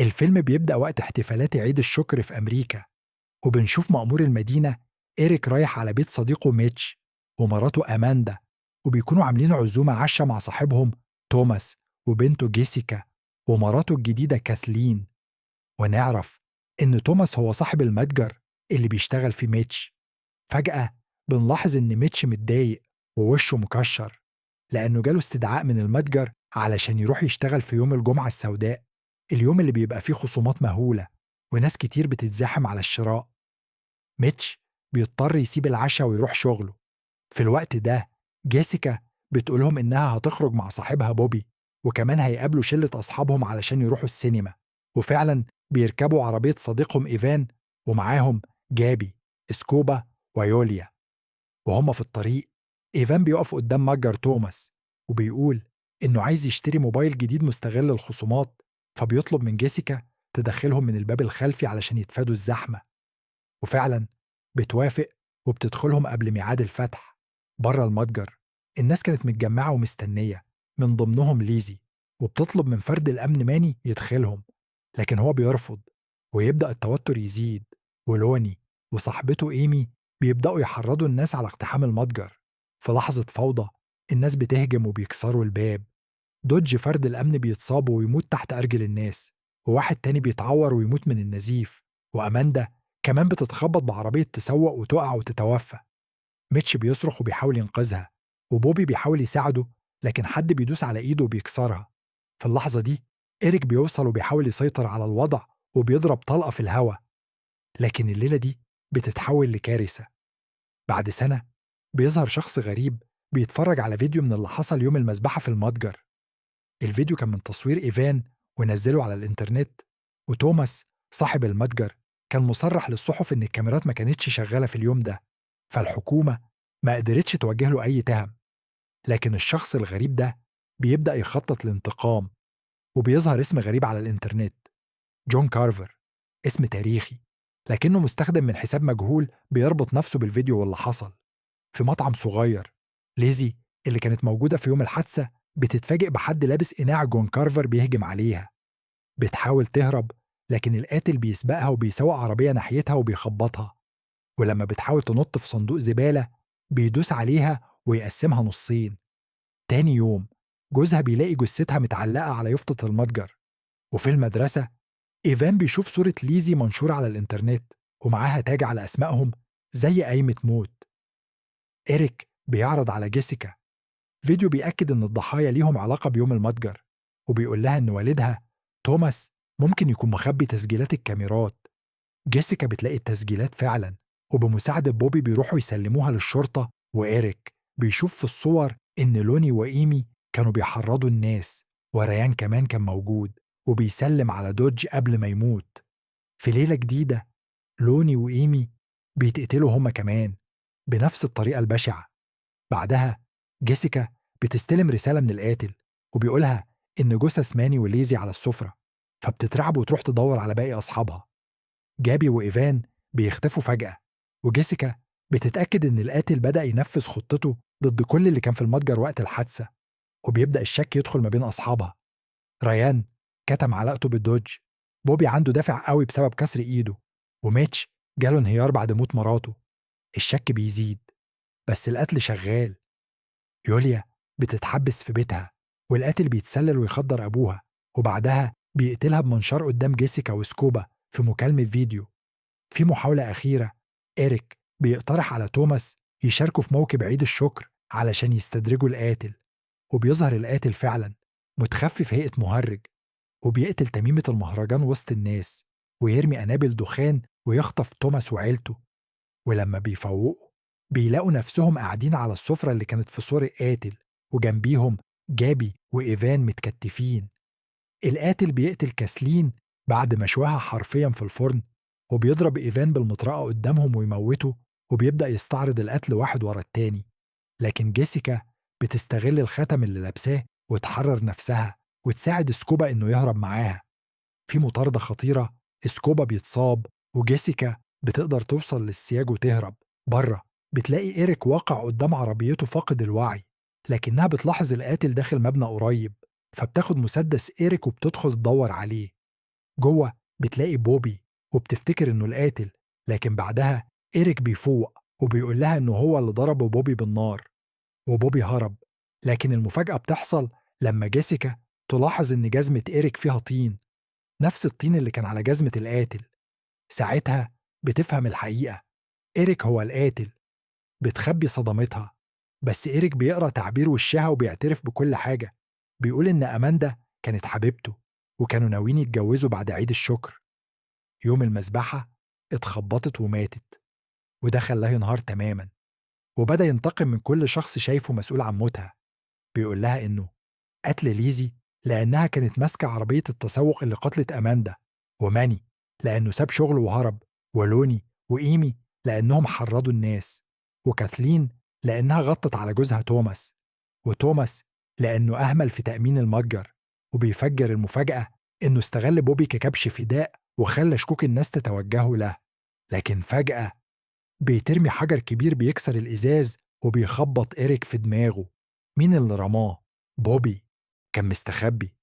الفيلم بيبدأ وقت احتفالات عيد الشكر في أمريكا، وبنشوف مأمور المدينة إيريك رايح على بيت صديقه ميتش ومراته أماندا، وبيكونوا عاملين عزومة عشاء مع صاحبهم توماس وبنته جيسيكا ومراته الجديدة كاثلين. ونعرف إن توماس هو صاحب المتجر اللي بيشتغل في ميتش. فجأة بنلاحظ إن ميتش متضايق ووشه مكشر، لأنه جاله استدعاء من المتجر علشان يروح يشتغل في يوم الجمعة السوداء، اليوم اللي بيبقى فيه خصومات مهولة وناس كتير بتتزاحم على الشراء. ميتش بيضطر يسيب العشاء ويروح شغله. في الوقت ده جيسيكا بتقولهم إنها هتخرج مع صاحبها بوبي، وكمان هيقابلوا شلة أصحابهم علشان يروحوا السينما. وفعلا بيركبوا عربية صديقهم إيفان، ومعاهم جابي، سكوبا، ويوليا. وهم في الطريق إيفان بيقف قدام متجر توماس وبيقول إنه عايز يشتري موبايل جديد مستغل الخصومات، فبيطلب من جيسيكا تدخلهم من الباب الخلفي علشان يتفادوا الزحمة. وفعلا بتوافق وبتدخلهم قبل ميعاد الفتح. بره المتجر الناس كانت متجمعة ومستنية، من ضمنهم ليزي، وبتطلب من فرد الأمن ماني يدخلهم، لكن هو بيرفض. ويبدأ التوتر يزيد، ولوني وصاحبته إيمي بيبدأوا يحرضوا الناس على اقتحام المتجر. في لحظة فوضى الناس بتهجم وبيكسروا الباب. دوج فرد الأمن بيتصاب ويموت تحت أرجل الناس، وواحد تاني بيتعور ويموت من النزيف. وأماندا كمان بتتخبط بعربية تسوق وتقع وتتوفى. ميتش بيصرخ وبيحاول ينقذها، وبوبي بيحاول يساعده، لكن حد بيدوس على إيده وبيكسرها. في اللحظة دي إيريك بيوصل وبيحاول يسيطر على الوضع وبيضرب طلقة في الهوا. لكن الليلة دي بتتحول لكارثة. بعد سنة بيظهر شخص غريب بيتفرج على فيديو من اللي حصل يوم المذبحة في المتجر. الفيديو كان من تصوير إيفان ونزله على الإنترنت. وتوماس صاحب المتجر كان مصرح للصحف إن الكاميرات ما كانتش شغالة في اليوم ده، فالحكومة ما قدرتش توجه له أي تهم. لكن الشخص الغريب ده بيبدأ يخطط لانتقام، وبيظهر اسم غريب على الإنترنت، جون كارفر، اسم تاريخي، لكنه مستخدم من حساب مجهول بيربط نفسه بالفيديو واللي حصل. في مطعم صغير ليزي اللي كانت موجودة في يوم الحادثة بتتفاجئ بحد لابس قناع جون كارفر بيهجم عليها. بتحاول تهرب، لكن القاتل بيسبقها وبيسوق عربية ناحيتها وبيخبطها. ولما بتحاول تنط في صندوق زبالة بيدوس عليها ويقسمها نصين. تاني يوم جوزها بيلاقي جثتها متعلقة على يافطة المتجر. وفي المدرسة إيفان بيشوف صورة ليزي منشورة على الإنترنت ومعاها تاج على أسمائهم زي قايمة موت. إيريك بيعرض على جيسيكا فيديو بيأكد إن الضحايا ليهم علاقة بيوم المتجر، وبيقول لها إن والدها توماس ممكن يكون مخبي تسجيلات الكاميرات. جيسيكا بتلاقي التسجيلات فعلا، وبمساعدة بوبي بيروحوا يسلموها للشرطة. وإيريك بيشوف في الصور إن لوني وإيمي كانوا بيحرضوا الناس، وريان كمان كان موجود وبيسلم على دوج قبل ما يموت. في ليلة جديدة لوني وإيمي بيتقتلوا هما كمان بنفس الطريقة البشعة. بعدها جيسيكا بتستلم رسالة من القاتل وبيقولها إن جثث ماني وليزي على السفرة، فبتترعب وتروح تدور على باقي أصحابها. جابي وإيفان بيختفوا فجأة، وجيسيكا بتتأكد إن القاتل بدأ ينفذ خطته ضد كل اللي كان في المتجر وقت الحادثة. وبيبدأ الشك يدخل ما بين أصحابها. ريان كتم علاقته بالدوج، بوبي عنده دافع قوي بسبب كسر إيده، وميتش جاله انهيار بعد موت مراته. الشك بيزيد، بس القتل شغال. يوليا بتتحبس في بيتها، والقاتل بيتسلل ويخدر أبوها، وبعدها بيقتلها بمنشار قدام جيسيكا وسكوبا في مكالمة فيديو. في محاولة أخيرة إيريك بيقترح على توماس يشاركوا في موكب عيد الشكر علشان يستدرجوا القاتل. وبيظهر القاتل فعلا متخفي في هيئة مهرج، وبيقتل تميمة المهرجان وسط الناس، ويرمي قنابل دخان ويخطف توماس وعيلته. ولما بيفوقوا بيلاقوا نفسهم قاعدين على السفرة اللي كانت في صور القاتل، وجنبيهم جابي وإيفان متكتفين. القاتل بيقتل كاسلين بعد ما شواها حرفيا في الفرن، وبيضرب إيفان بالمطرقة قدامهم ويموته، وبيبدأ يستعرض القتل واحد ورا التاني. لكن جيسيكا بتستغل الختم اللي لابساه وتحرر نفسها وتساعد سكوبا إنه يهرب معاها. في مطاردة خطيرة، سكوبا بيتصاب وجيسيكا بتقدر توصل للسياج وتهرب. بره بتلاقي إيريك واقع قدام عربيته فاقد الوعي، لكنها بتلاحظ القاتل داخل مبنى قريب، فبتاخد مسدس إيريك وبتدخل تدور عليه. جوه بتلاقي بوبي وبتفتكر إنه القاتل، لكن بعدها إيريك بيفوق وبيقول لها إنه هو اللي ضرب بوبي بالنار، وبوبي هرب. لكن المفاجأة بتحصل لما جيسيكا تلاحظ إن جزمة إيريك فيها طين، نفس الطين اللي كان على جزمة القاتل. ساعتها بتفهم الحقيقة، إيريك هو القاتل. بتخبي صدمتها، بس إيريك بيقرأ تعبير وشها وبيعترف بكل حاجة. بيقول إن أماندا كانت حبيبته وكانوا ناويين يتجوزوا بعد عيد الشكر. يوم المذبحة اتخبطت وماتت، وده خلاه ينهار تماما، وبدأ ينتقم من كل شخص شايفه مسؤول عن موتها. بيقول لها إنه قتل ليزي لأنها كانت ماسكة عربية التسوق اللي قتلت أماندا، وماني لأنه ساب شغله وهرب، ولوني وإيمي لأنهم حرضوا الناس، وكاثلين لأنها غطت على جوزها توماس، وتوماس لأنه أهمل في تأمين المتجر. وبيفجر المفاجأة إنه استغل بوبي ككبش فداء وخلى شكوك الناس تتوجهه له. لكن فجأة بيترمي حجر كبير بيكسر الإزاز وبيخبط إيريك في دماغه. مين اللي رماه؟ بوبي. كان مستخبي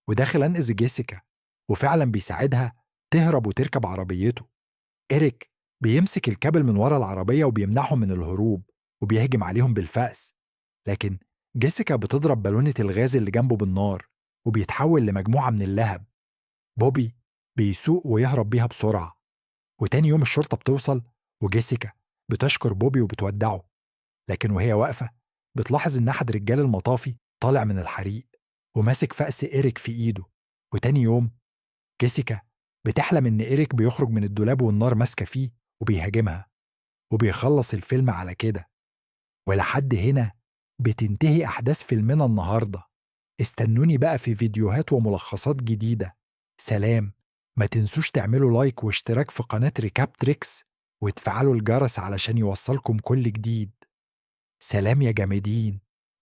وداخل أنقذ جيسيكا، وفعلا بيساعدها تهرب وتركب عربيته. إيريك بيمسك الكابل من ورا العربية وبيمنعهم من الهروب، وبيهجم عليهم بالفأس. لكن جيسيكا بتضرب بالونة الغاز اللي جنبه بالنار، وبيتحول لمجموعة من اللهب. بوبي بيسوق ويهرب بيها بسرعة. وتاني يوم الشرطة بتوصل، وجيسيكا بتشكر بوبي وبتودعه. لكن وهي واقفة بتلاحظ إن أحد رجال المطافي طالع من الحريق وماسك فأس إيريك في إيده. وتاني يوم جيسيكا بتحلم إن إيريك بيخرج من الدولاب والنار ماسكة فيه وبيهاجمها. وبيخلص الفيلم على كده. ولحد هنا بتنتهي أحداث فيلمنا النهاردة. استنوني بقى في فيديوهات وملخصات جديدة. سلام. ما تنسوش تعملوا لايك واشتراك في قناة ريكاب تريكس، وتفعلوا الجرس علشان يوصلكم كل جديد. سلام يا جامدين.